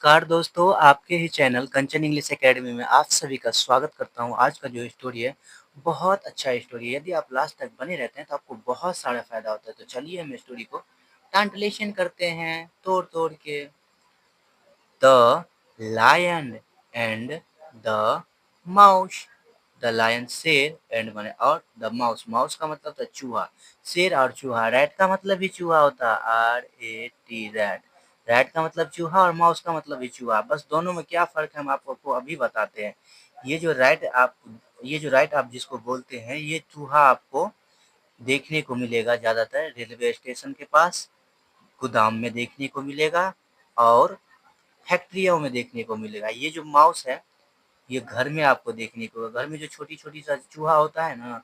नमस्कार दोस्तों, आपके ही चैनल कंचन इंग्लिश अकेडमी में आप सभी का स्वागत करता हूँ। आज का जो स्टोरी है, बहुत अच्छा स्टोरी है। यदि आप लास्ट तक बने रहते हैं तो आपको बहुत सारा फ़ायदा होता है। तो चलिए हम स्टोरी को ट्रांसलेशन करते हैं तोड़-तोड़ के। The lion and the mouse. The lion शेर एंड माने और द माउस माउस का मतलब था चूहा। शेर और चूहा। रैट का मतलब भी चूहा होता है, RAT रैट। रैट का मतलब चूहा और माउस का मतलब भी चूहा। बस दोनों में क्या फर्क है हम आपको अभी बताते हैं। ये जो रैट आप जिसको बोलते हैं, ये चूहा आपको देखने को मिलेगा ज्यादातर रेलवे स्टेशन के पास, गोदाम में देखने को मिलेगा और फैक्ट्रियों में देखने को मिलेगा। ये जो माउस है, ये घर में आपको देखने को, घर में जो छोटी-छोटी सा चूहा होता है ना,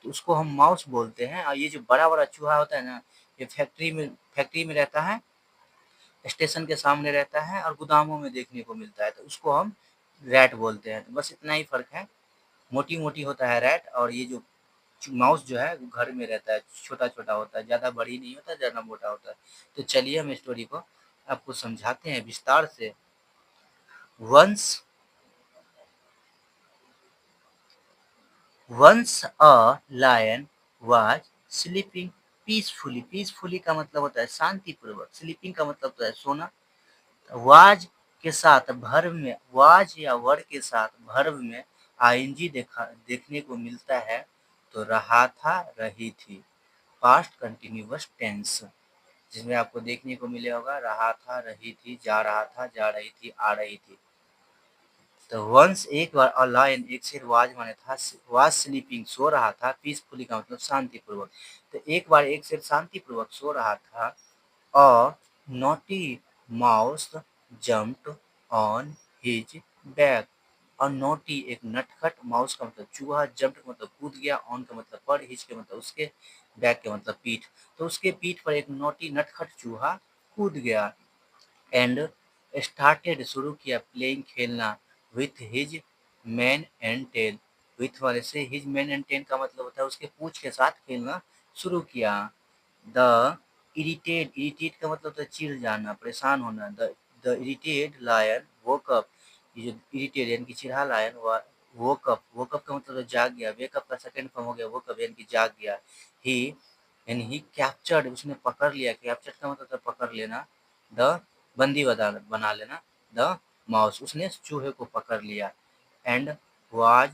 तो उसको हम माउस बोलते हैं। और ये जो बड़ा-बड़ा चूहा होता है ना, ये फैक्ट्री में रहता है, स्टेशन के सामने रहता है और गोदामों में देखने को मिलता है, तो उसको हम रैट बोलते हैं। तो बस इतना ही फ़र्क है। मोटी-मोटी होता है रैट और ये जो माउस जो है वो घर में रहता है, छोटा-छोटा होता है, ज़्यादा बड़ी नहीं होता, ज़्यादा मोटा होता है। तो चलिए हम स्टोरी को आपको समझाते हैं विस्तार से। Once Once a lion was sleeping peacefully. Peacefully का मतलब होता है शांतिपूर्वक। Sleeping का मतलब होता है सोना। was के साथ भर्व में, was या were के साथ भर्व में ing देखने को मिलता है, तो रहा था, रही थी। पास्ट कंटिन्यूअस टेंस जिसमें आपको देखने को मिलेगा होगा रहा था, रही थी, जा रहा था, जा रही थी, आ रही थी। तो वंस एक बार अ लायन एक शेर वाज माने था, वाज स्लीपिंग सो रहा था, पीसफुली का मतलब शांतिपूर्वक। तो एक बार एक शेर शांतिपूर्वक सो रहा था। अ naughty mouse jumped on his back. और नोटी एक नटखट, माउस का मतलब चूहा, जंप्ड का मतलब कूद गया, ऑन का मतलब पर, हिज के मतलब उसके, बैक के मतलब पीठ। तो उसके पीठ पर एक नोटी नटखट चूहा कूद गया। एंड स्टार्टेड शुरू किया, प्लेइंग खेलना, with his mane and tail. With वाले से हिज मैन एंड टेल का मतलब होता है उसके पूंछ के साथ खेलना शुरू किया। द इरिटेट का मतलब होता है चिढ़ जाना, परेशान होना। The irritated lion woke up. ये जो इरिटेट यानी कि चिढ़ा लायन वोक अप का मतलब है जाग गया। वेकअप का सेकंड फॉर्म हो गया वोक अप यानी कि जाग गया। ही यानी ही कैप्चर्ड, उसने पकड़ लिया। कैप्चर्ड का मतलब है पकड़ लेना। द बंदी बना लेना। द माउस, उसने चूहे को पकड़ लिया। And was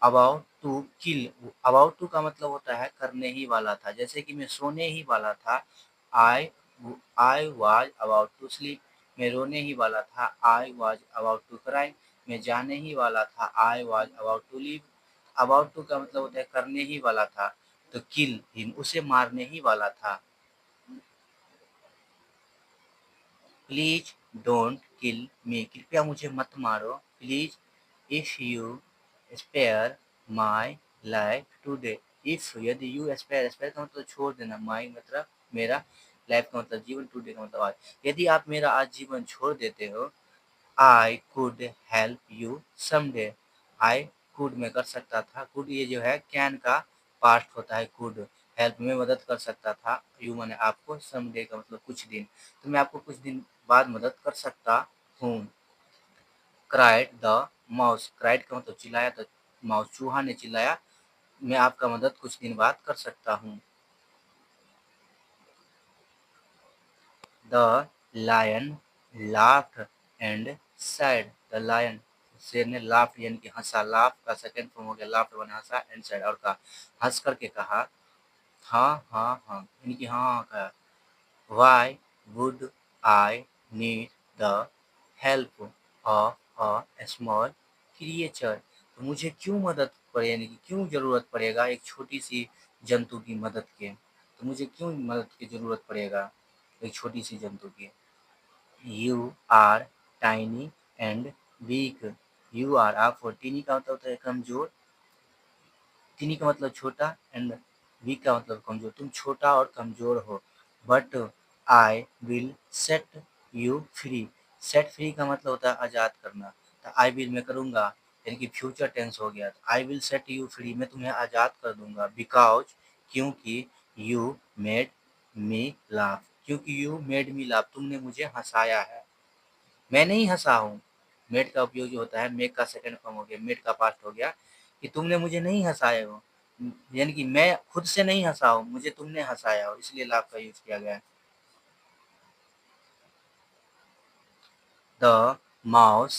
about to kill. About to का मतलब होता है करने ही वाला था, जैसे कि मैं सोने ही वाला था। I I was about to sleep. मैं रोने ही वाला था। I was about to cry. मैं जाने ही वाला था। I was about to leave. About to का मतलब होता है करने ही वाला था। तो किल हिम, उसे मारने ही वाला था। प्लीज डोंट किल मी, कृपया मुझे मत मारो। Please if you spare my life today. If यदि यू स्पेयर, स्पेयर का मतलब छोड़ देना, माई मतलब मेरा, लाइफ का मतलब जीवन, टुडे का मतलब आज। यदि आप मेरा आज जीवन छोड़ देते हो, I could help you someday. I could में कर सकता था, कुड ये जो है कैन का पास्ट होता है। कुड हेल्प में मदद कर सकता था, यू माने आपको, समडे का मतलब कुछ दिन, तो मैं आपको कुछ दिन बाद मदद कर सकता हूँ। क्राइड द माउस, क्राइड का मतलब चिल्लाया, तो माउस चूहा ने चिल्लाया, मैं आपका मदद कुछ दिन बाद कर सकता हूँ। The lion laughed and said. The lion शेर ने लाफ्ड यानी कि हंसा। लाफ का सेकंड फॉर्म हो गया लाफ्ड बना हंसा, एंड सैड और कहा, हंस करके कहा। हाँ हाँ हाँ यानी कि हाँ हाँ कहा। Why would I need the help of a small creature? तो मुझे क्यों मदद पड़े, यानी कि क्यों ज़रूरत पड़ेगा एक छोटी सी जंतु की मदद के। तो मुझे क्यों मदद की ज़रूरत पड़ेगा एक छोटी सी जंतु की। You are tiny and weak. You are, आप, टीनी का मतलब होता है कमज़ोर, टीनी का मतलब छोटा, एंड वीक का मतलब कमजोर, तुम छोटा और कमजोर हो। But I will set you free. Set free का मतलब होता है आज़ाद करना, तो आई विल मैं करूँगा, यानी कि फ्यूचर टेंस हो गया। तो I will set you free, मैं तुम्हें आज़ाद कर दूंगा। बिकॉज क्योंकि यू मेड मी लाफ, क्योंकि यू मेड मी लाफ तुमने मुझे हंसाया है। मैं नहीं हँसा हूँ। मेड का उपयोग जो होता है, मेक का सेकंड फॉर्म हो गया, मेड का पास्ट हो गया कि तुमने मुझे नहीं हँसाए हो। यानी कि मैं खुद से नहीं हँसा हूँ, मुझे तुमने हँसाया हो, इसलिए लाभ का यूज़ किया गया है। The mouse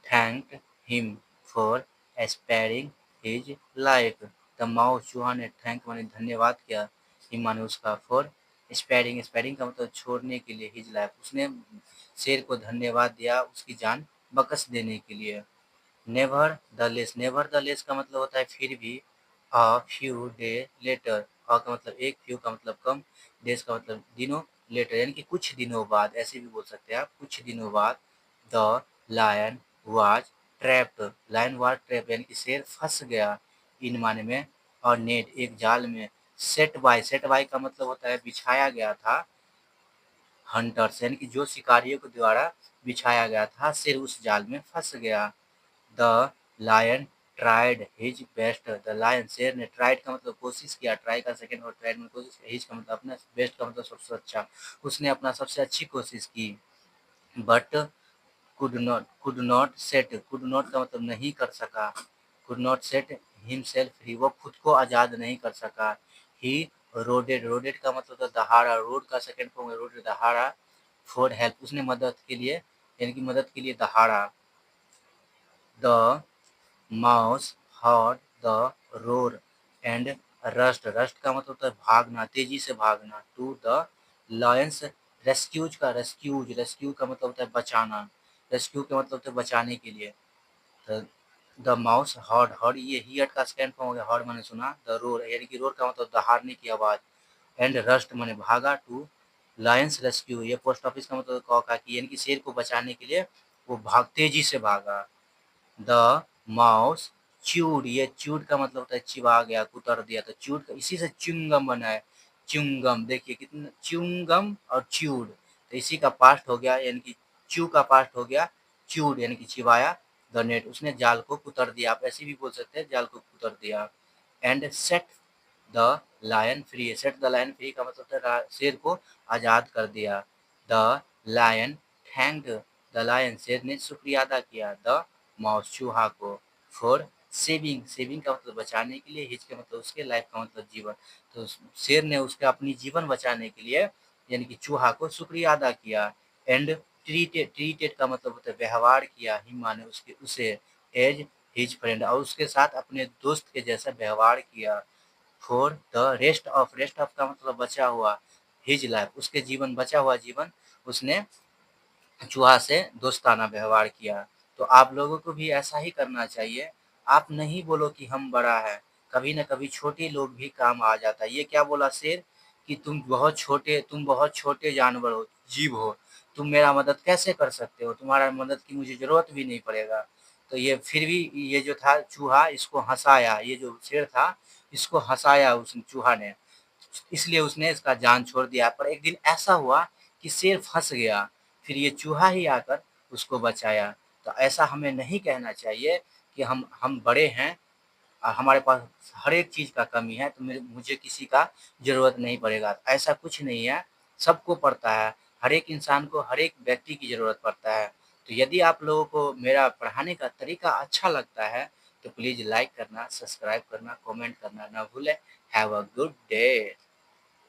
thanked him for sparing his life. The mouse चूहा ने थैंक माने धन्यवाद किया, हिम माने उसका, फॉर स्पेयरिंग, स्पेयरिंग का मतलब छोड़ने के लिए, हिज लाइफ, उसने शेर को धन्यवाद दिया उसकी जान बख्श देने के लिए। नेवरदलेस, नेवरदलेस का मतलब होता है फिर भी। अ फ्यू डे लेटर, अ का मतलब एक, फ्यू का मतलब कम, डेज का मतलब दिनों, लेटर यानी कि कुछ दिनों बाद, ऐसे भी बोल सकते हैं आप, कुछ दिनों बाद। The lion was trapped, lion was trapped यानी कि शेर फंस गया, इन माने में, और नेट एक जाल में, सेट बाय का मतलब होता है बिछाया गया था, हंटर्स यानी कि जो शिकारियों के द्वारा बिछाया गया था, शेर उस जाल में फंस गया। The lion tried his best, the lion शेर ने, ट्राइड का मतलब कोशिश किया, ट्राई का सेकंड और ट्राइड में कोशिश, हिज का मतलब अपना, बेस्ट का मतलब सबसे अच्छा, उसने अपना सबसे अच्छी कोशिश की। बट कुड नॉट का मतलब नहीं कर सका, could not set himself free, वो खुद को आज़ाद नहीं कर सका। ही रोडेड, रोडेड का मतलब तो दहाड़ा, रोड का सेकंड फॉर्म है रोडेड, दहाड़ा, फॉर हेल्प, उसने मदद के लिए, यानी कि मदद के लिए दहाड़ा। The mouse heard the roar and rushed, rushed का मतलब होता है भागना, तेजी से भागना, टू द लायंस रेस्क्यूज का, रेस्क्यूज, रेस्क्यू का मतलब होता है बचाना, रेस्क्यू का मतलब होता है बचाने के लिए। द माउस हर्ड, हर्ड ये हियट का सेकंड फॉर्म हो गया, हर्ड मैंने सुना, द रोर यानी कि रोर का मतलब दहाड़ने की आवाज, एंड रस्ट मैंने भागा, टू लायंस रेस्क्यू, ये पोस्ट ऑफिस का मतलब कॉका की, यानी कि शेर को बचाने के लिए वो भाग, तेजी से भागा। द माउस च्यूड, ये च्यूड का मतलब होता है चिबा गया, कुतर दिया, तो च्यूड का इसी से च्युइंगम बना है, च्युइंगम, देखिए कितना, च्युइंगम और च्यूड, तो इसी का पास्ट हो गया, यानी कि च्यू का पास्ट हो गया च्यूड, यानी कि चिबाया। द नेट, उसने जाल को कुतर दिया, आप ऐसे भी बोल सकते हैं जाल को कुतर दिया। And set the lion free, set the lion free का मतलब होता है शेर को आजाद कर दिया। The lion thanked the lion, शेर ने शुक्रिया अदा किया द माउस, चूहा को, फॉर सेविंग, सेविंग का मतलब बचाने के लिए, हिज का मतलब उसके, लाइफ का मतलब जीवन, तो शेर ने उसका अपनी जीवन बचाने के लिए, यानी कि चूहा को शुक्रिया अदा किया। एंड ट्रीटेड, ट्रीटेड का मतलब होता है व्यवहार किया, हिम माने उसके, उसे, एज हिज फ्रेंड, और उसके साथ अपने दोस्त के जैसा व्यवहार किया। For the rest of, rest of का मतलब बचा हुआ, हिज लाइफ, उसके जीवन, बचा हुआ जीवन, उसने चूहा से दोस्ताना व्यवहार किया। तो आप लोगों को भी ऐसा ही करना चाहिए। आप नहीं बोलो कि हम बड़ा है, कभी न कभी छोटे लोग भी काम आ जाता है। ये क्या बोला शेर कि तुम बहुत छोटे जानवर हो, जीव हो, तुम मेरा मदद कैसे कर सकते हो, तुम्हारा मदद की मुझे ज़रूरत भी नहीं पड़ेगा। तो ये फिर भी ये जो था चूहा, इसको हँसाया, ये जो शेर था इसको हँसाया उस चूहा ने, इसलिए उसने इसका जान छोड़ दिया। पर एक दिन ऐसा हुआ कि शेर फँस गया, फिर ये चूहा ही आकर उसको बचाया। तो ऐसा हमें नहीं कहना चाहिए कि हम बड़े हैं और हमारे पास हर एक चीज़ का कमी है, तो मुझे किसी का ज़रूरत नहीं पड़ेगा, ऐसा कुछ नहीं है, सबको पड़ता है, हर एक इंसान को, हर एक व्यक्ति की ज़रूरत पड़ता है। तो यदि आप लोगों को मेरा पढ़ाने का तरीका अच्छा लगता है, तो प्लीज़ लाइक करना, सब्सक्राइब करना, कमेंट करना ना भूलें। Have a good day.